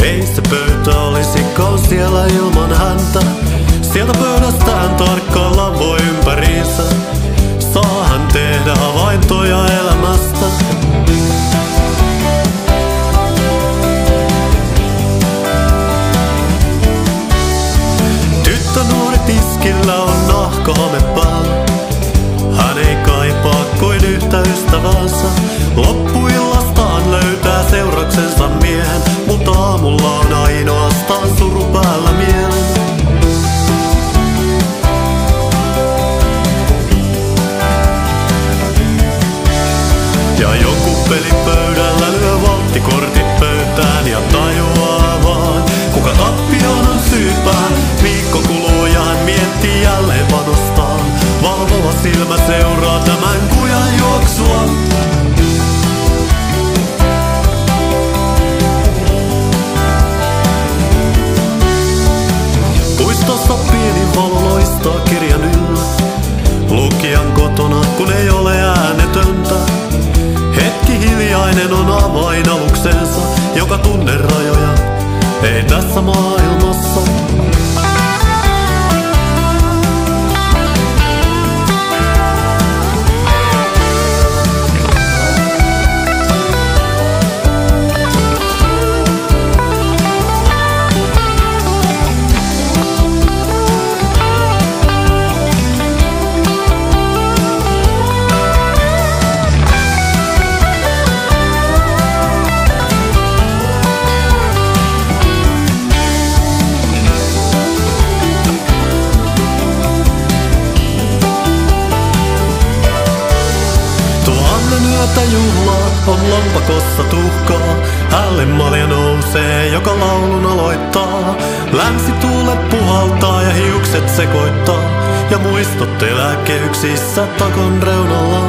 Ei se pöytä olisikaan siellä ilman häntä. Sieltä pöydästään tarkkaillaan voi ympäriinsä. Saa hän tehdä havaintoja elämästä. Tyttö nuori tiskillä on nahkahame päällä. Hän ei kaipaa kuin yhtä ystävänsä. Loppuillastaan löytää seurauksensa miehen, mutta aamulla on ainoastaan suru päällä mielen. Ja joku pelipöydällä lyö valttikortit pöytään ja tajuaa vaan, kuka tappioon on syypään. Viikko kuluu ja hän miettii jälleen panostaan. Valvova silmä seuraa tämän kujan juoksua. Puistossa pieni valo loistaa kirjan yllä. Lukijan kotona, kun ei ole äänetöntä. Hetki hiljainen on avain aluksensa, joka tunne rajoja ei tässä maailmassa. Yötä juhlaa, on lompakossa tuhkaa. Hälle malja nousee, joka laulun aloittaa. Länsituulet puhaltaa ja hiukset sekoittaa. Ja muistot elää kehyksissä takon reunalla.